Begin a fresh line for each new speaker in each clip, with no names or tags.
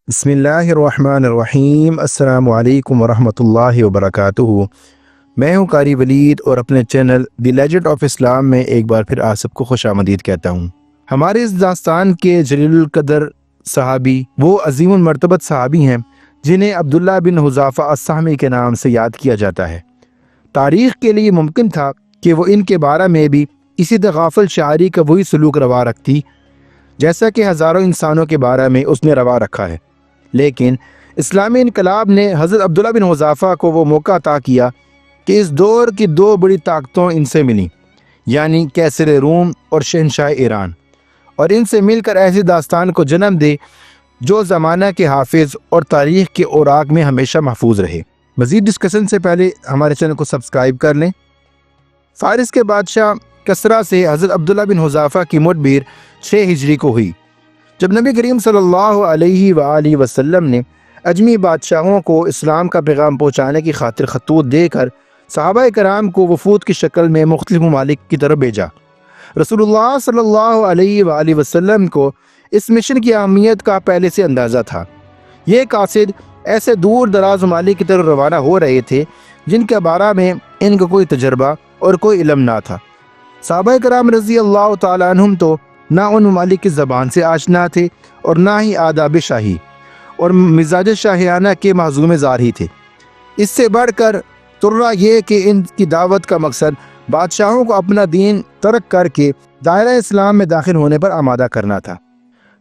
بسم اللہ الرحمن الرحیم۔ السلام علیکم ورحمۃ اللہ وبرکاتہ۔ میں ہوں قاری ولید اور اپنے چینل دی لیجنڈ آف اسلام میں ایک بار پھر آپ سب کو خوش آمدید کہتا ہوں۔ ہمارے اس داستان کے جلیل القدر صحابی وہ عظیم المرتبت صحابی ہیں جنہیں عبداللہ بن حذافہ السہمی کے نام سے یاد کیا جاتا ہے۔ تاریخ کے لیے ممکن تھا کہ وہ ان کے بارے میں بھی اسی تغافل شاعری کا وہی سلوک روا رکھتی جیسا کہ ہزاروں انسانوں کے بارے میں اس نے روا رکھا ہے، لیکن اسلامی انقلاب نے حضرت عبداللہ بن حذافہ کو وہ موقع عطا کیا کہ اس دور کی دو بڑی طاقتوں ان سے ملیں، یعنی کیسر روم اور شہنشاہ ایران، اور ان سے مل کر ایسی داستان کو جنم دے جو زمانہ کے حافظ اور تاریخ کے اوراق میں ہمیشہ محفوظ رہے۔ مزید ڈسکشن سے پہلے ہمارے چینل کو سبسکرائب کر لیں۔ فارس کے بادشاہ کسریٰ سے حضرت عبداللہ بن حذافہ کی مدبیر 6 ہجری کو ہوئی، جب نبی کریم صلی اللہ علیہ وآلہ وسلم نے اجمی بادشاہوں کو اسلام کا پیغام پہنچانے کی خاطر خطوط دے کر صحابہ کرام کو وفود کی شکل میں مختلف ممالک کی طرف بھیجا۔ رسول اللہ صلی اللہ علیہ وآلہ وسلم کو اس مشن کی اہمیت کا پہلے سے اندازہ تھا۔ یہ قاصد ایسے دور دراز ممالک کی طرف روانہ ہو رہے تھے جن کے بارے میں ان کا کوئی تجربہ اور کوئی علم نہ تھا۔ صحابہ کرام رضی اللہ تعالیٰ عنہم تو نہ ان ممالک کی زبان سے آشنا تھے اور نہ ہی آداب شاہی اور مزاج شاہیانہ کے معزوم زار ہی تھے۔ اس سے بڑھ کر ترا یہ کہ ان کی دعوت کا مقصد بادشاہوں کو اپنا دین ترک کر کے دائرہ اسلام میں داخل ہونے پر آمادہ کرنا تھا۔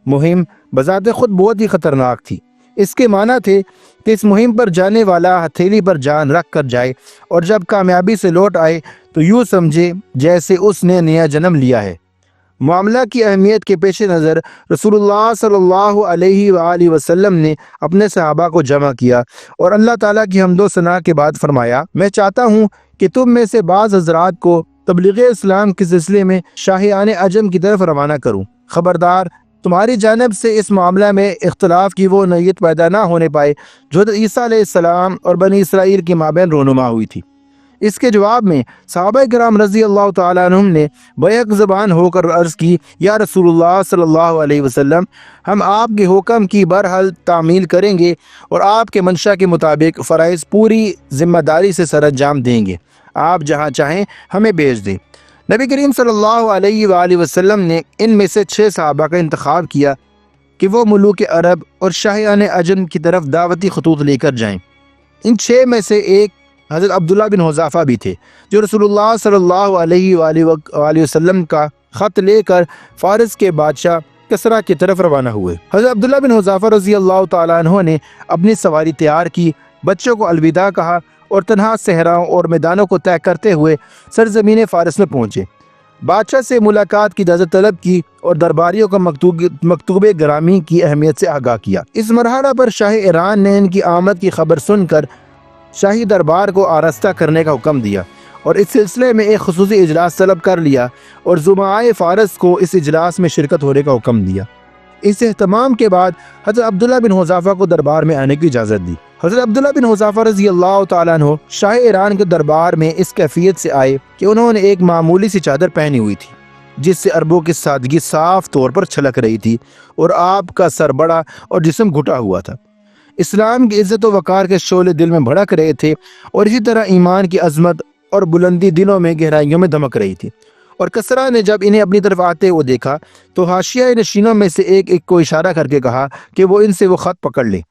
مہم بذات خود بہت ہی خطرناک تھی۔ اس کے معنی تھے کہ اس مہم پر جانے والا ہتھیلی پر جان رکھ کر جائے اور جب کامیابی سے لوٹ آئے تو یوں سمجھے جیسے اس نے نیا جنم لیا ہے۔ معاملہ کی اہمیت کے پیش نظر رسول اللہ صلی اللہ علیہ وآلہ وسلم نے اپنے صحابہ کو جمع کیا اور اللہ تعالیٰ کی حمد و ثنا کے بعد فرمایا، میں چاہتا ہوں کہ تم میں سے بعض حضرات کو تبلیغ اسلام کے سلسلے میں شاہیان عجم کی طرف روانہ کروں۔ خبردار، تمہاری جانب سے اس معاملہ میں اختلاف کی وہ نوعیت پیدا نہ ہونے پائے جو حضرت عیسیٰ علیہ السلام اور بنی اسرائیل کے مابین رونما ہوئی تھی۔ اس کے جواب میں صحابہ کرام رضی اللہ تعالیٰ عنہم نے بیک زبان ہو کر عرض کی، یا رسول اللہ صلی اللہ علیہ وسلم، ہم آپ کے حکم کی برحال تعمیل کریں گے اور آپ کے منشا کے مطابق فرائض پوری ذمہ داری سے سر انجام دیں گے۔ آپ جہاں چاہیں ہمیں بھیج دیں۔ نبی کریم صلی اللہ علیہ وآلہ وسلم نے ان میں سے 6 صحابہ کا انتخاب کیا کہ وہ ملوک عرب اور شاہیان عجم کی طرف دعوتی خطوط لے کر جائیں۔ ان 6 میں سے ایک حضرت عبداللہ بن حذافہ بھی تھے، جو رسول اللہ صلی اللہ علیہ وآلہ وسلم کا خط لے کر فارس کے بادشاہ کسریٰ کی طرف روانہ ہوئے۔ حضرت عبداللہ بن حذافہ رضی اللہ تعالیٰ عنہ نے اپنی سواری تیار کی، بچوں کو الوداع کہا اور تنہا صحراؤں اور میدانوں کو طے کرتے ہوئے سرزمین فارس میں پہنچے۔ بادشاہ سے ملاقات کی اجازت طلب کی اور درباریوں کو مکتوب گرامی کی اہمیت سے آگاہ کیا۔ اس مرحلہ پر شاہ ایران نے ان کی آمد کی خبر سن کر شاہی دربار کو آراستہ کرنے کا حکم دیا اور اس سلسلے میں ایک خصوصی اجلاس طلب کر لیا اور زعمائے فارس کو اس اجلاس میں شرکت ہونے کا حکم دیا۔ اس اہتمام کے بعد حضرت عبداللہ بن حذافہ کو دربار میں آنے کی اجازت دی۔ حضرت عبداللہ بن حذافہ رضی اللہ تعالیٰ عنہ شاہ ایران کے دربار میں اس کیفیت سے آئے کہ انہوں نے ایک معمولی سی چادر پہنی ہوئی تھی جس سے عربوں کی سادگی صاف طور پر چھلک رہی تھی، اور آپ کا سر بڑا اور جسم گھٹا ہوا تھا۔ اسلام کی عزت و وقار کے شعلے دل میں بھڑک رہے تھے اور اسی طرح ایمان کی عظمت اور بلندی دلوں میں گہرائیوں میں دمک رہی تھی۔ اور کسریٰ نے جب انہیں اپنی طرف آتے ہوئے دیکھا تو حاشیہ نشینوں میں سے ایک کو اشارہ کر کے کہا کہ وہ ان سے وہ خط پکڑ لے۔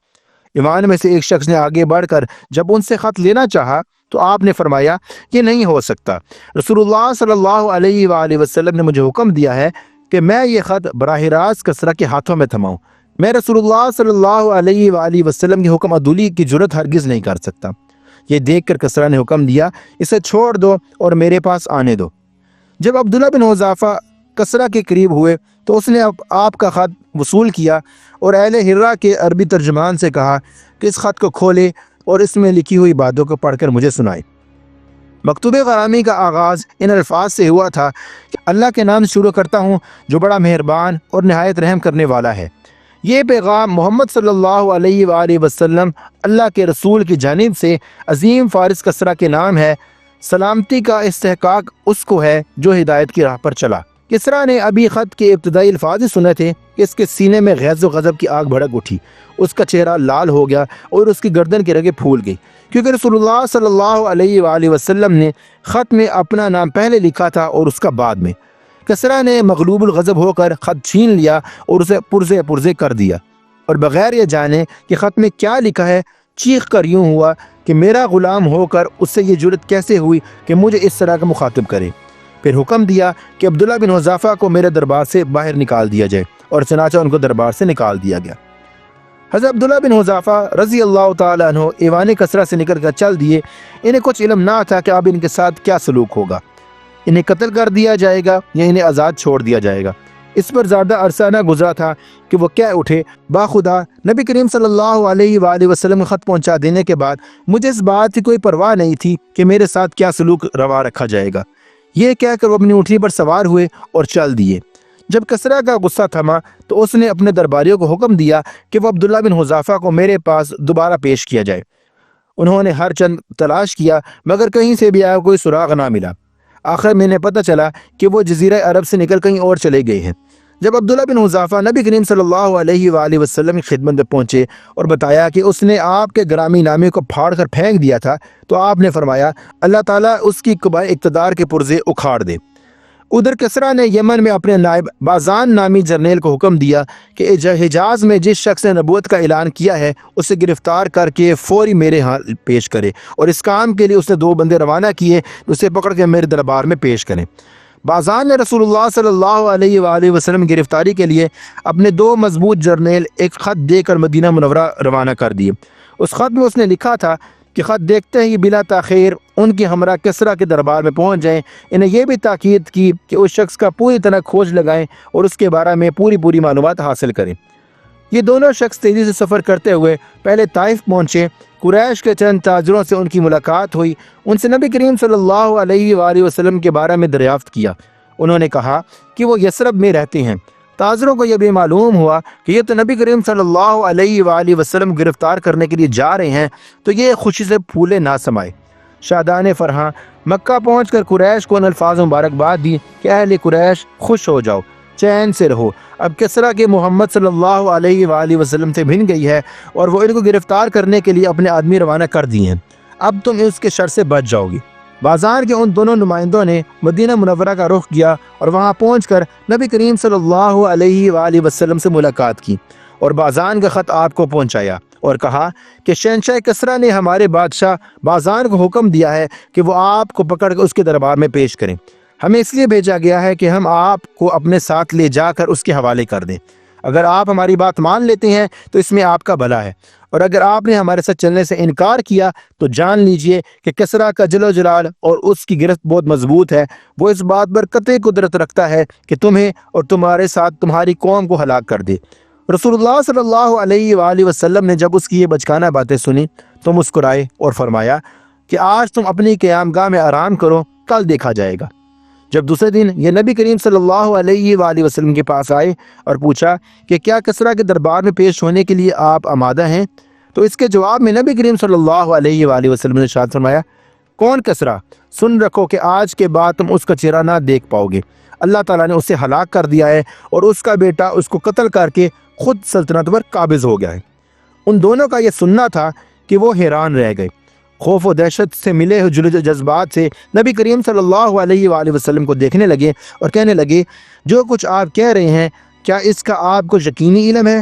ایمان میں سے ایک شخص نے آگے بڑھ کر جب ان سے خط لینا چاہا تو آپ نے فرمایا، یہ نہیں ہو سکتا۔ رسول اللہ صلی اللہ علیہ وآلہ وسلم نے مجھے حکم دیا ہے کہ میں یہ خط براہ راست کسریٰ کے ہاتھوں میں تھماؤں۔ میں رسول اللہ صلی اللہ علیہ وآلہ وسلم کے حکم عدولی کی جرت ہرگز نہیں کر سکتا۔ یہ دیکھ کر کسریٰ نے حکم دیا، اسے چھوڑ دو اور میرے پاس آنے دو۔ جب عبداللہ بن حذافہ کسریٰ کے قریب ہوئے تو اس نے آپ کا خط وصول کیا اور اہل ہرہ کے عربی ترجمان سے کہا کہ اس خط کو کھولے اور اس میں لکھی ہوئی باتوں کو پڑھ کر مجھے سنائے۔ مکتوب غرامی کا آغاز ان الفاظ سے ہوا تھا کہ اللہ کے نام سے شروع کرتا ہوں جو بڑا مہربان اور نہایت رحم کرنے والا ہے۔ یہ پیغام محمد صلی اللہ علیہ وآلہ وسلم اللہ کے رسول کی جانب سے عظیم فارس کسریٰ کے نام ہے۔ سلامتی کا استحقاق اس کو ہے جو ہدایت کی راہ پر چلا۔ کسرا نے ابھی خط کے ابتدائی الفاظ ہی سنے تھے کہ اس کے سینے میں غیظ و غضب کی آگ بھڑک اٹھی، اس کا چہرہ لال ہو گیا اور اس کی گردن کی رگیں پھول گئی، کیونکہ رسول اللہ صلی اللہ علیہ وآلہ وسلم نے خط میں اپنا نام پہلے لکھا تھا اور اس کا بعد میں۔ کسرا نے مغلوب الغضب ہو کر خط چھین لیا اور اسے پرزے پرزے کر دیا، اور بغیر یہ جانے کہ خط میں کیا لکھا ہے چیخ کر یوں ہوا کہ میرا غلام ہو کر اس سے یہ جرت کیسے ہوئی کہ مجھے اس طرح کا مخاطب کرے۔ پھر حکم دیا کہ عبداللہ بن حذافہ کو میرے دربار سے باہر نکال دیا جائے، اور چنانچہ ان کو دربار سے نکال دیا گیا۔ حضرت عبداللہ بن حذافہ رضی اللہ تعالیٰ عنہ ایوان کسرا سے نکل کر چل دیے۔ انہیں کچھ علم نہ تھا کہ اب ان کے ساتھ کیا سلوک ہوگا، انہیں قتل کر دیا جائے گا یا انہیں آزاد چھوڑ دیا جائے گا۔ اس پر زیادہ عرصہ نہ گزرا تھا کہ وہ کہہ اٹھے، باخدا نبی کریم صلی اللہ علیہ وآلہ وسلم کو خط پہنچا دینے کے بعد مجھے اس بات کی کوئی پرواہ نہیں تھی کہ میرے ساتھ کیا سلوک روا رکھا جائے گا۔ یہ کہہ کر وہ اپنی اونٹنی پر سوار ہوئے اور چل دیے۔ جب کسرا کا غصہ تھما تو اس نے اپنے درباریوں کو حکم دیا کہ وہ عبداللہ بن حذافہ کو میرے پاس دوبارہ پیش کیا جائے۔ انہوں نے ہر چند تلاش کیا مگر کہیں سے بھی آیا کوئی سراغ نہ ملا۔ آخر میں نے پتہ چلا کہ وہ جزیرہ عرب سے نکل کہیں اور چلے گئے ہیں۔ جب عبداللہ بن حذافہ نبی کریم صلی اللہ علیہ وآلہ وسلم کی خدمت میں پہنچے اور بتایا کہ اس نے آپ کے گرامی نامے کو پھاڑ کر پھینک دیا تھا، تو آپ نے فرمایا اللہ تعالیٰ اس کی قبائے اقتدار کے پرزے اکھاڑ دے۔ ادھر کسرا نے یمن میں اپنے نائب بازان نامی جرنیل کو حکم دیا کہ حجاز میں جس شخص نے نبوت کا اعلان کیا ہے اسے گرفتار کر کے فوری میرے ہاں پیش کرے، اور اس کام کے لیے اس نے 2 بندے روانہ کیے، اسے پکڑ کے میرے دربار میں پیش کریں۔ بازان نے رسول اللہ صلی اللہ علیہ وآلہ وسلم کی گرفتاری کے لیے اپنے 2 مضبوط جرنیل ایک خط دے کر مدینہ منورہ روانہ کر دیے۔ اس خط میں اس نے لکھا تھا کہ خط دیکھتے ہی بلا تاخیر ان کے ہمراہ کسرا کے دربار میں پہنچ جائیں۔ انہیں یہ بھی تاکید کی کہ اس شخص کا پوری طرح کھوج لگائیں اور اس کے بارے میں پوری معلومات حاصل کریں۔ یہ دونوں شخص تیزی سے سفر کرتے ہوئے پہلے طائف پہنچے۔ قریش کے چند تاجروں سے ان کی ملاقات ہوئی، ان سے نبی کریم صلی اللہ علیہ وآلہ وسلم کے بارے میں دریافت کیا۔ انہوں نے کہا کہ وہ یثرب میں رہتے ہیں۔ تاجروں کو یہ بھی معلوم ہوا کہ یہ تو نبی کریم صلی اللہ علیہ وآلہ وسلم گرفتار کرنے کے لیے جا رہے ہیں، تو یہ خوشی سے پھولے نہ سمائے۔ شادان فرحاں مکہ پہنچ کر قریش کو ان الفاظ مبارکباد دی کہ اہل قریش خوش ہو جاؤ، چین سے رہو، اب کسرا کے محمد صلی اللہ علیہ وآلہ وسلم سے بھن گئی ہے اور وہ ان کو گرفتار کرنے کے لیے اپنے آدمی روانہ کر دیے ہیں، اب تم اس کے شر سے بچ جاؤ گی۔ بازار کے ان دونوں نمائندوں نے مدینہ منورہ کا رخ کیا اور وہاں پہنچ کر نبی کریم صلی اللہ علیہ وآلہ وسلم سے ملاقات کی اور بازان کا خط آپ کو پہنچایا اور کہا کہ شہنشاہ کسرا نے ہمارے بادشاہ بازان کو حکم دیا ہے کہ وہ آپ کو پکڑ کر اس کے دربار میں پیش کریں۔ ہمیں اس لیے بھیجا گیا ہے کہ ہم آپ کو اپنے ساتھ لے جا کر اس کے حوالے کر دیں۔ اگر آپ ہماری بات مان لیتے ہیں تو اس میں آپ کا بھلا ہے، اور اگر آپ نے ہمارے ساتھ چلنے سے انکار کیا تو جان لیجئے کہ کسرا کا جل و جلال اور اس کی گرفت بہت مضبوط ہے۔ وہ اس بات پر قطعی قدرت رکھتا ہے کہ تمہیں اور تمہارے ساتھ تمہاری قوم کو ہلاک کر دے۔ رسول اللہ صلی اللہ علیہ وآلہ وسلم نے جب اس کی یہ بچکانہ باتیں سنی تو مسکرائے اور فرمایا کہ آج تم اپنی قیام گاہ میں آرام کرو، کل دیکھا جائے گا۔ جب دوسرے دن یہ نبی کریم صلی اللہ علیہ وآلہ وسلم کے پاس آئے اور پوچھا کہ کیا کسرا کے دربار میں پیش ہونے کے لیے آپ آمادہ ہیں، تو اس کے جواب میں نبی کریم صلی اللہ علیہ وآلہ وسلم نے ارشاد فرمایا، کون کسرا؟ سن رکھو کہ آج کے بعد تم اس کا چہرہ نہ دیکھ پاؤ گے۔ اللہ تعالیٰ نے اسے ہلاک کر دیا ہے اور اس کا بیٹا اس کو قتل کر کے خود سلطنت پر قابض ہو گیا ہے۔ ان دونوں کا یہ سننا تھا کہ وہ حیران رہ گئے۔ خوف و دہشت سے ملے ہوئے جذبات سے نبی کریم صلی اللہ علیہ وآلہ وسلم کو دیکھنے لگے اور کہنے لگے، جو کچھ آپ کہہ رہے ہیں کیا اس کا آپ کو یقینی علم ہے؟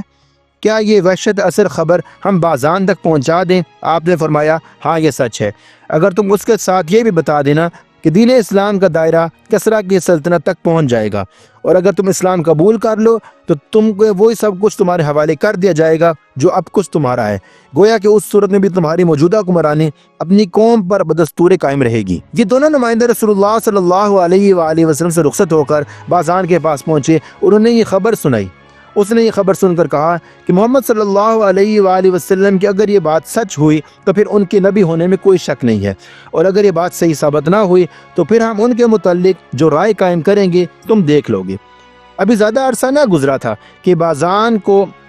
کیا یہ وحشت اثر خبر ہم بازان تک پہنچا دیں؟ آپ نے فرمایا، ہاں یہ سچ ہے، اگر تم اس کے ساتھ یہ بھی بتا دینا کہ دین اسلام کا دائرہ کسرا کی سلطنت تک پہنچ جائے گا، اور اگر تم اسلام قبول کر لو تو تم کو وہی سب کچھ تمہارے حوالے کر دیا جائے گا جو اب کچھ تمہارا ہے، گویا کہ اس صورت میں بھی تمہاری موجودہ حکمرانی اپنی قوم پر بدستور قائم رہے گی۔ یہ دونوں نمائندے رسول اللہ صلی اللہ علیہ وآلہ وسلم سے رخصت ہو کر بازان کے پاس پہنچے، انہوں نے یہ خبر سنائی۔ اس نے یہ خبر سن کر کہا کہ محمد صلی اللہ علیہ وآلہ وسلم کی اگر یہ بات سچ ہوئی تو پھر ان کے نبی ہونے میں کوئی شک نہیں ہے، اور اگر یہ بات صحیح ثابت نہ ہوئی تو پھر ہم ان کے متعلق جو رائے قائم کریں گے تم دیکھ لو گے۔ ابھی زیادہ عرصہ نہ گزرا تھا کہ بازان کو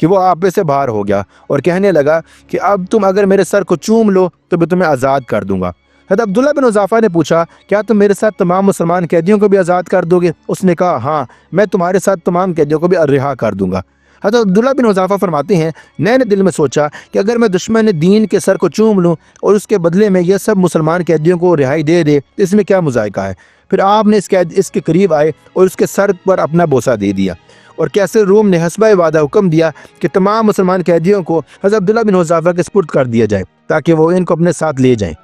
کہ وہ آپ سے باہر ہو گیا اور کہنے لگا کہ اب تم اگر میرے سر کو چوم لو تو میں تمہیں آزاد کر دوں گا۔ حضرت عبداللہ بن حذافہ نے پوچھا کیا تم میرے ساتھ تمام مسلمان قیدیوں کو بھی آزاد کر دو گے؟ اس نے کہا ہاں، میں تمہارے ساتھ تمام قیدیوں کو بھی رہا کر دوں گا۔ حضرت عبداللہ بن حذافہ فرماتے ہیں میں نے دل میں سوچا کہ اگر میں دشمن دین کے سر کو چوم لوں اور اس کے بدلے میں یہ سب مسلمان قیدیوں کو رہائی دے دے تو اس میں کیا مذائقہ ہے۔ پھر آپ نے اس کے قریب آئے اور اس کے سر پر اپنا بوسہ دے دیا، اور کیسر روم نے حسبہ وعدہ حکم دیا کہ تمام مسلمان قیدیوں کو حضرت عبداللہ بن حذافہ کے سپرد کر دیا جائے تاکہ وہ ان کو اپنے ساتھ لے جائیں۔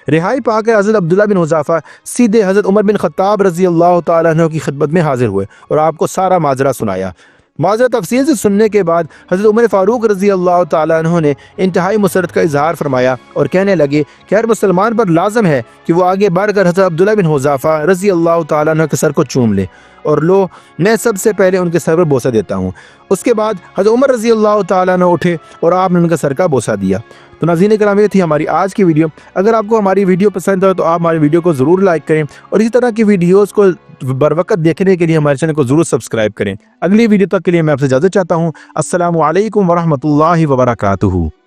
رہائی پا کر حضرت عبداللہ بن حذافہ سیدھے حضرت عمر بن خطاب رضی اللہ تعالیٰ عنہ کی خدمت میں حاضر ہوئے اور آپ کو سارا ماجرا سنایا۔ ماجرا تفصیل سے سننے کے بعد حضرت عمر فاروق رضی اللہ تعالیٰ عنہ نے انتہائی مسرت کا اظہار فرمایا اور کہنے لگے کہ ہر مسلمان پر لازم ہے کہ وہ آگے بڑھ کر حضرت عبداللہ بن حذافہ رضی اللہ تعالیٰ عنہ کے سر کو چوم لے، اور لو میں سب سے پہلے ان کے سر پر بوسہ دیتا ہوں۔ اس کے بعد حضرت عمر رضی اللہ تعالیٰ عنہ اٹھے اور آپ نے ان کا سر کا بوسہ دیا۔ تو ناظرین کرام، یہ تھی ہماری آج کی ویڈیو۔ اگر آپ کو ہماری ویڈیو پسند ہے تو آپ ہماری ویڈیو کو ضرور لائک کریں، اور اسی طرح کی ویڈیوز کو بر وقت دیکھنے کے لیے ہمارے چینل کو ضرور سبسکرائب کریں۔ اگلی ویڈیو تک کے لیے میں آپ سے اجازت چاہتا ہوں۔ السلام علیکم ورحمۃ اللہ وبرکاتہ۔